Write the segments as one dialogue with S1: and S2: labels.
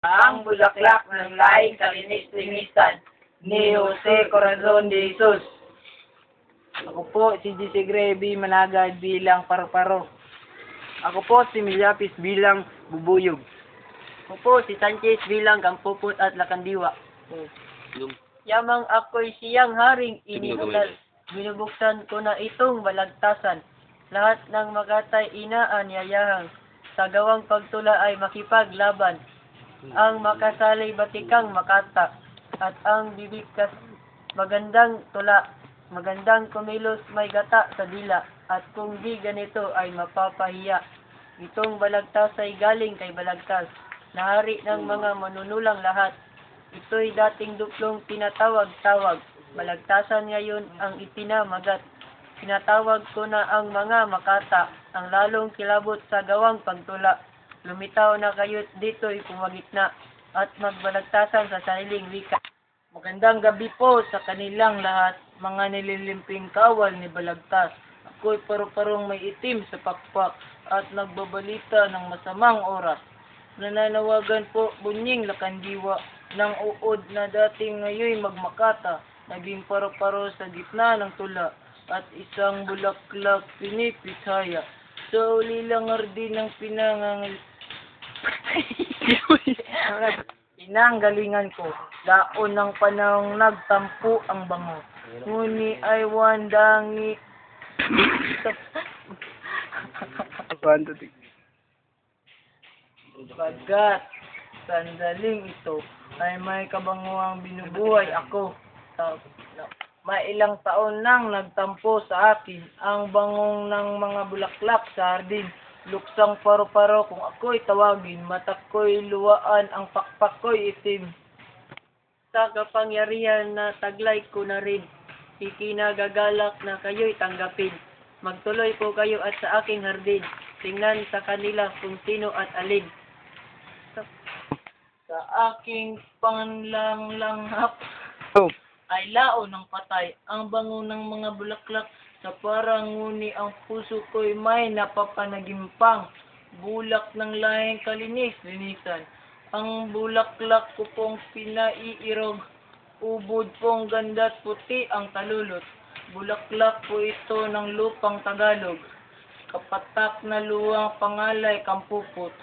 S1: Ang bulaklak ng laing kalinis-linisan ni Jose Corazon de Jesus.
S2: Ako po si Jesse Grevy Managad bilang Paru-Paro. Ako po si Milyapis bilang Bubuyog.
S1: Ako po si Sanchez bilang Kampupot at Lakandiwa. Yamang ako'y siyang haring ininugal. Binubuksan ko na itong balagtasan. Lahat ng makatay inaanyayahang. Sa gawang pagtula ay makipaglaban. Ang makasalay batikang makata. At ang bibigkas magandang tula. Magandang kumilos may gata sa dila. At kung di ganito ay mapapahiya. Itong balagtas ay galing kay balagtas. Nahari ng mga manunulang lahat. Ito'y dating duplong tinatawag-tawag. Balagtasan ngayon ang ipinamagat. Tinatawag ko na ang mga makata, ang lalong kilabot sa gawang pagtula. Lumitaw na kayo't dito'y pumagitna at magbalagtasan sa sariling wika. Magandang gabi po sa kanilang lahat, mga nililimping kawal ni Balagtas. Ako'y paru-parong may itim sa pakpak at nagbabalita ng masamang oras. Nananawagan po bunying Lakandiwa ng uod na dating ngayon magmakata, naging paru-paro sa gitna ng tula at isang bulaklak pinipithaya. Sa ulilangar din ng pinanggalingan ko, daon ng panahong nagtampo ang bango. Nguni ay wandangi. Bagat, sandaling ito ay may kabanguang binubuhay ako. May ilang taon nang nagtampo sa akin ang bangong ng mga bulaklak sa hardin. Luksang paru-paro kung ako'y tawagin, mata ko'y luwaan, ang pakpak ko'y itim. Sa kapangyarihan na taglay ko na rin, ikinagagalak na kayo'y tanggapin. Magtuloy po kayo at sa aking hardin, tingnan sa kanila kung sino at alin. Sa aking panlanghap ay lao ng patay, ang bango ng mga bulaklak sa parang nguni ang puso ko'y may napapanagimpang. Bulak ng lahing kalinis-linisan, ang bulaklak ko pong pinaiirog, ubod pong ganda't puti ang talulot. Bulaklak po ito ng lupang Tagalog, kapatak na luwang pangalay Kampupot.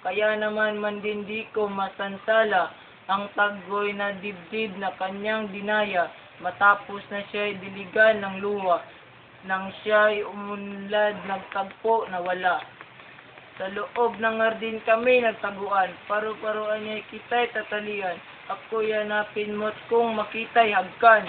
S1: Kaya naman mandindi ko masansala ang tagoy na dibdib na kanyang dinaya matapos na siya'y diligan ng luwa. Nang siya'y umunlad, nagtagpo na wala. Sa loob ng hardin kami nagtaguan, paru-paruan niya'y kita'y tatalian. Ako'y hanapin mo't kung makita'y hagkan.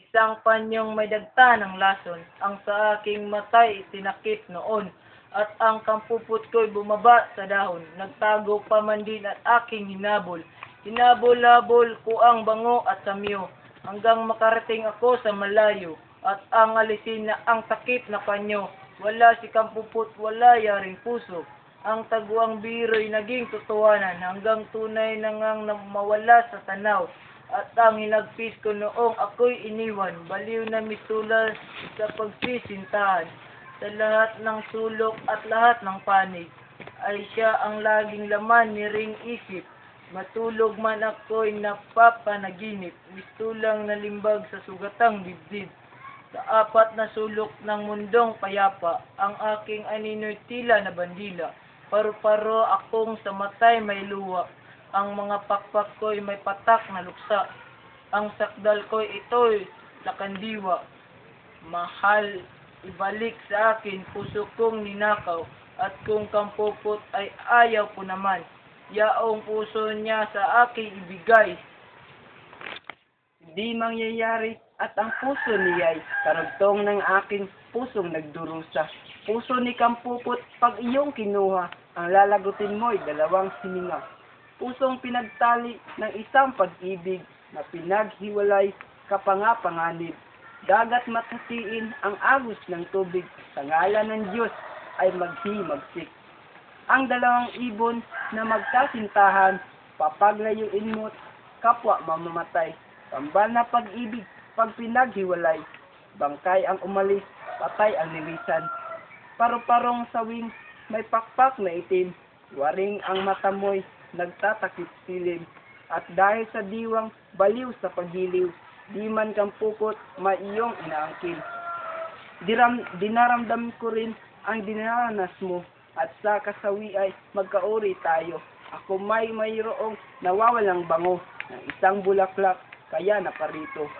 S1: Isang panyong may dagta ng lason, ang sa aking mata'y itinakip noon. At ang kampupot ko'y bumaba sa dahon, nagtago pa man din at aking hinabol. Hinabol-habol ko ang bango at samyo, hanggang makarating ako sa malayo. At ang alisin na ang takip na panyo, wala si kampupot, wala yaring puso. Ang taguang biro'y naging totohanan, hanggang tunay na ngang mawala sa tanaw. At ang hinagpis ko noong ako'y iniwan, baliw na mitulad sa pagsisintahan. Sa lahat ng sulok at lahat ng panig, ay siya ang laging laman ni ring isip. Matulog man ako'y napapanaginip, mistulang nalimbag sa sugatang dibdib. Sa apat na sulok ng mundong payapa, ang aking anino'y tila na bandila. Paru-paro akong sa matay may luwa, ang mga pakpak ko'y may patak na luksa. Ang sakdal ko'y ito'y Lakandiwa. Mahal, ibalik sa akin puso kong ninakaw, at kung kampupot ay ayaw po naman, yaong puso niya sa aking ibigay.
S2: Di mangyayari at ang puso niya'y karugtong ng aking pusong nagdurusa. Puso ni Kampupot, pag iyong kinuha, ang lalagutin mo'y dalawang sininga. Pusong pinagtali ng isang pag-ibig na pinaghiwalay kapangapanganib. Dagat matatiin ang agos ng tubig, sa ngalan ng Diyos ay maghimagsik. Ang dalawang ibon na magkasintahan, papaglayuin mo't kapwa mamamatay. Pambal na pag-ibig, pag pinaghiwalay, bangkay ang umalis, patay ang nilisan. Paru-parong sawing, may pakpak na itim, waring ang mata mo'y nagtatakip silim. At dahil sa diwang baliw sa paggiliw, di man kang pupot, maiyong inaangkin. Dinaramdam ko rin ang dinaranas mo, at sa kasawi ay magkauri tayo. Ako mayroong nawawalang bango ng isang bulaklak, kaya naparito.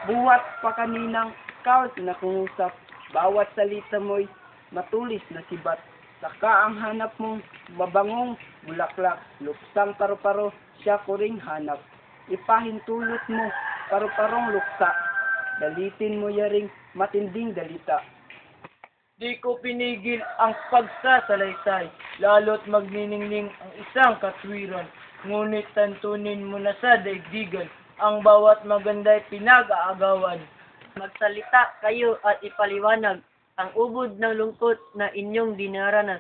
S2: Buhat pa kaninang ikaw sinakungusap, bawat salita mo'y matulis na sibat. Saka ang hanap mong babangong bulaklak, luksang paru-paro, siya ko ring hanap. Ipahintulot mo, paru-parong luksa, dalitin mo yaring matinding dalita.
S1: Di ko pinigil ang pagsasalaysay, lalo't magniningning ang isang katwiran. Ngunit tantunin mo na sa daigdigan, ang bawat maganda'y pinag-aagawan. Magsalita kayo at ipaliwanag ang ubod ng lungkot na inyong dinaranas.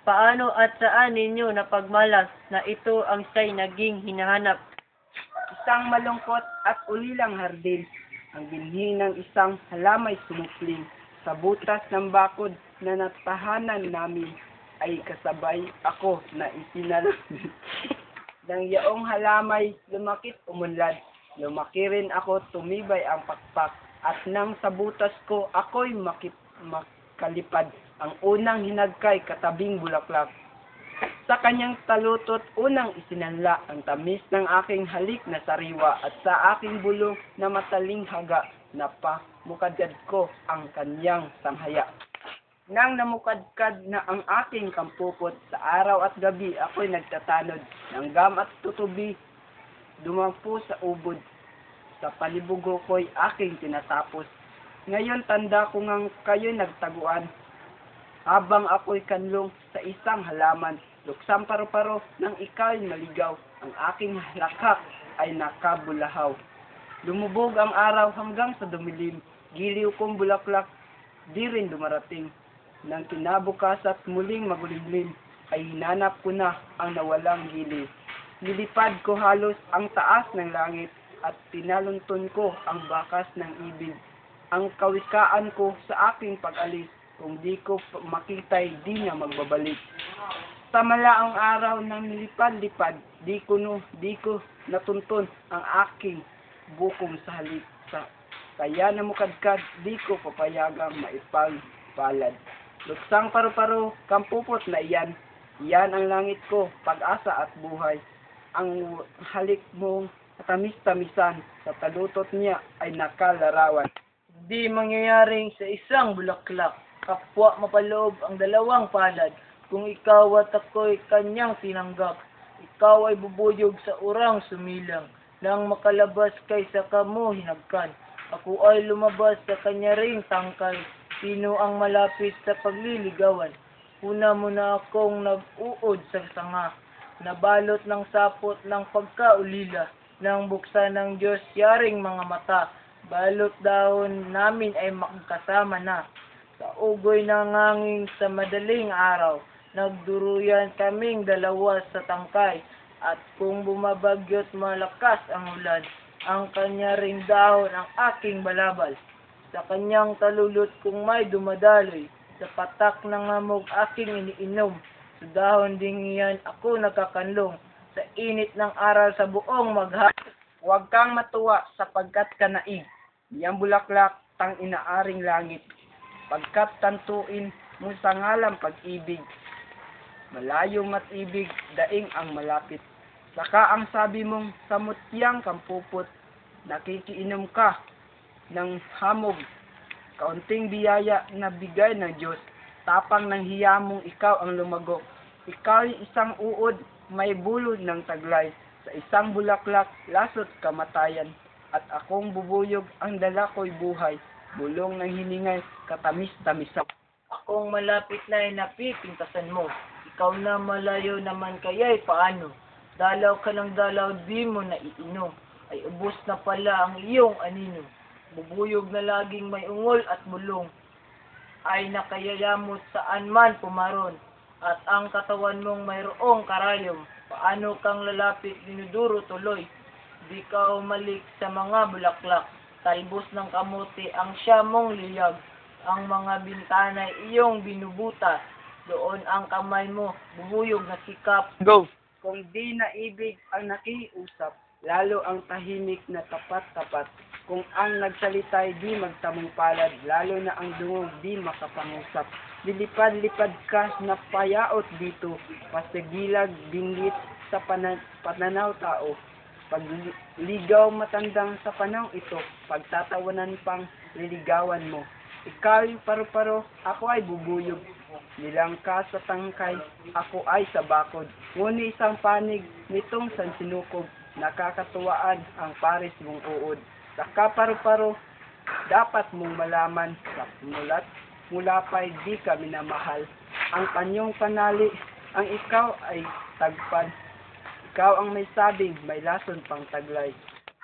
S1: Paano at saan ninyo napagmalas na ito ang siya'y naging hinahanap?
S2: Isang malungkot at ulilang hardin, ang binhi ng isang halamay sumupling. Sa butas ng bakod na natahanan namin ay kasabay ako na isinalamin. Nang yaong halamay lumakit umunlad, lumaki rin ako, tumibay ang pakpak. At nang sa butas ko ako'y makalipad, ang unang hinagkay katabing bulaklak. Sa kanyang talutot unang isinanla ang tamis ng aking halik na sariwa, at sa aking bulong na mataling haga, napamukadkad ko ang kanyang sanghaya. Nang namukadkad na ang aking kampupot, sa araw at gabi ako'y nagtatanod, ng gam at tutubi, dumampu sa ubod, sa palibugo ko'y aking tinatapos. Ngayon tanda ko ngang kayo'y nagtaguan, habang ako'y kanlong sa isang halaman, luksang paru-paro nang ikaw'y maligaw, ang aking lakak ay nakabulahaw. Lumubog ang araw hanggang sa dumilim, giliw kong bulaklak, di rin dumarating. Nang kinabukas at muling magulimlim, ay hinanap ko na ang nawalang giliw. Nilipad ko halos ang taas ng langit, at tinalunton ko ang bakas ng ibig. Ang kawikaan ko sa aking pag-alis, kung di ko makita'y di na magbabalik. Sa malaang araw ng nilipad-lipad, di ko natuntun ang aking bukong sa halik. Kaya namukadkad, di ko papayagang maipagpalad. Luksang paru-paro, kampupot na iyan. Iyan ang langit ko, pag-asa at buhay. Ang halik mong tamis-tamisan, sa talutot niya ay nakalarawan.
S1: Di mangyayaring sa isang bulaklak, kapwa mapaloob ang dalawang palad. Kung ikaw at ako'y kanyang tinanggap, ikaw ay bubuyog sa urang sumilang. Nang makalabas kay saka mo hinagkan, ako ay lumabas sa kanya ring tangkay. Sino ang malapit sa pagliligawan? Una mo na akong nag-uod sa sanga, nabalot ng sapot ng pagkaulila. Nang buksan ng Diyos yaring mga mata, balot dahon namin ay magkasama na. Sa ugoy nanganging sa madaling araw, nagduruyan kaming dalawa sa tangkay. At kung bumabagyo't malakas ang ulan, ang kanya ring dahon ang aking balabal. Sa kanyang talulot kung may dumadaloy, sa patak ng hamog aking iniinom. Sa dahon ding iyan ako nagkakanlong, sa init ng araw sa buong maghapon.
S2: Huwag kang matuwa sapagkat ka naig, niyang bulaklak tang inaaring langit. Pagkat tantuin mo sa ngalang pag-ibig, malayo mat-ibig, daing ang malapit. Saka ang sabi mong samutyang kampupot, nakikiinom ka ng hamog, kaunting biyaya na bigay ng Diyos, tapang ng hiya mong ikaw ang lumago. Ikaw ay isang uod, may bulod ng taglay, sa isang bulaklak, lasot kamatayan, at akong bubuyog, ang dala ko'y buhay, bulong ng hiningay, katamis-tamisan.
S1: Akong malapit na ay napipintasan mo, ikaw na malayo naman kaya'y paano? Dalaw ka ng dalaw, di mo na iinom, ay ubos na pala ang iyong anino. Bubuyog na laging may ungol at bulong, ay nakayayamot saan man pumaron, at ang katawan mong mayroong karayom. Paano kang lalapit dinuduro tuloy, di ka umalik sa mga bulaklak, talbos ng kamote ang siya mong liyag, ang mga bintana'y iyong binubuta, doon ang kamay mo, bubuyog na sikap.
S2: Go! kung di naibig ang nakiusap, lalo ang tahimik na tapat-tapat. Kung ang nagsalita di magtamong palad, lalo na ang dungog di makapangusap. Lilipad-lipad ka na payaot dito, pasigilag binggit sa pananaw tao. Pagligaw matandang sa panahon ito, pagtatawanan pang liligawan mo. Ikaw ay paru-paro, ako ay bubuyog. Nilang ka sa tangkay, ako ay sa bakod. Ngunit isang panig nitong sansinukob, nakakatuwaan ang pares mong uod. Sa kaparu-paro, dapat mong malaman sa mulat, mula pa'y di ka minamahal. Ang kanyong panali, ang ikaw ay tagpan. Ikaw ang may sabing, may lason pang taglay.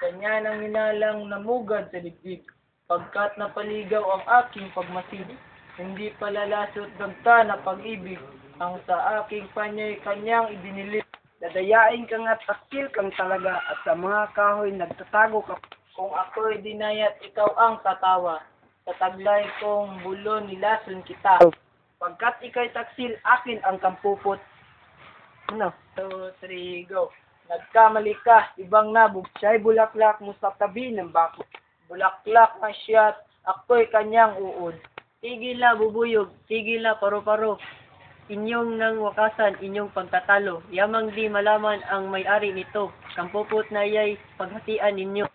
S1: Kanya nang hinalang namugad sa dibdib, pagkat napaligaw ang aking pagmasid. Hindi palalasot dagta na pag-ibig, ang sa aking panyay kanyang ibinilip.
S2: Dadayain ka nga't takil kang talaga, at sa mga kahoy nagtatago ka.
S1: Kung ako'y dinayat, ikaw ang tatawa. Sa taglay kong bulon nilason kita.
S2: Pagkat ika'y taksil, akin ang kampupot. Ano?
S1: 2, 3, go. Nagkamali ka, ibang nabog.
S2: Siya'y bulaklak mo sa tabi ng bako.
S1: Bulaklak na siya, ako'y kanyang uod. Tigil na bubuyog, tigil na paro-paro. Inyong nang wakasan, inyong pagtatalo. Yamang di malaman ang may-ari nito. Kampupot na iya'y paghatian ninyo.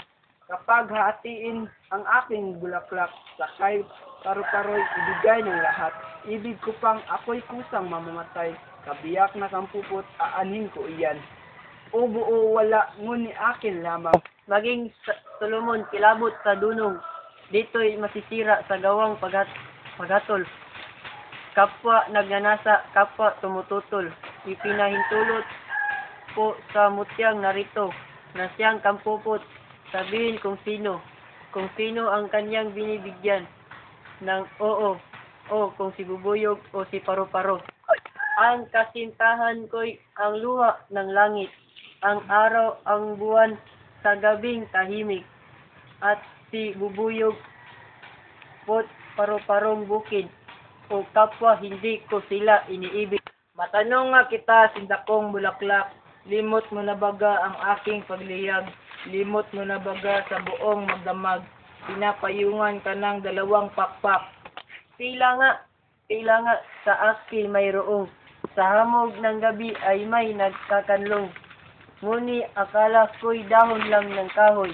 S2: Kapag hatiin ang aking bulaklak, sakay paru-paro'y ibigay ng lahat. Ibig ko pang ako'y kusang mamamatay. Kabiyak na kampupot, aanin ko iyan. O buo wala, ngunit akin lamang.
S1: Maging Solomon kilabot sa dunong. Dito'y masisira sa gawang paghatol. Kapwa nagnanasa, kapwa tumututol. Ipinahintulot po sa mutyang narito na siyang kampupot. Sabihin kung sino ang kanyang binibigyan ng oo, o kung si bubuyog o si paru-paro. Ang kasintahan ko'y ang luha ng langit, ang araw, ang buwan sa gabing tahimik, at si bubuyog pot paru-parong bukid, o kapwa hindi ko sila iniibig. Matanong nga kita, sindakong bulaklak, limot mo na baga ang aking pagliyag, limot mo na baga sa buong magdamag, pinapayungan ka ng 2 pakpak. Tila nga sa akin mayroong, sa hamog ng gabi ay may nagkakanlong, nguni akala ko'y dahon lang ng kahoy.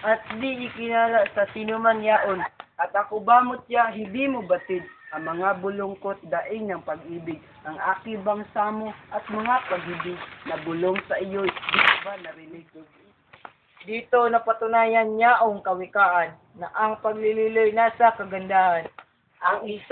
S1: At di ikinala sa sinuman yaon.
S2: At ako ba mutya, hindi mo batid ang mga bulungkot daing ng pag-ibig, ang akibang samo at mga pag-ibig na bulong sa iyo'y di ko ba narinig?
S1: Dito napatunayan niya ang kawikaan na ang paglililoy nasa kagandahan. Ang isa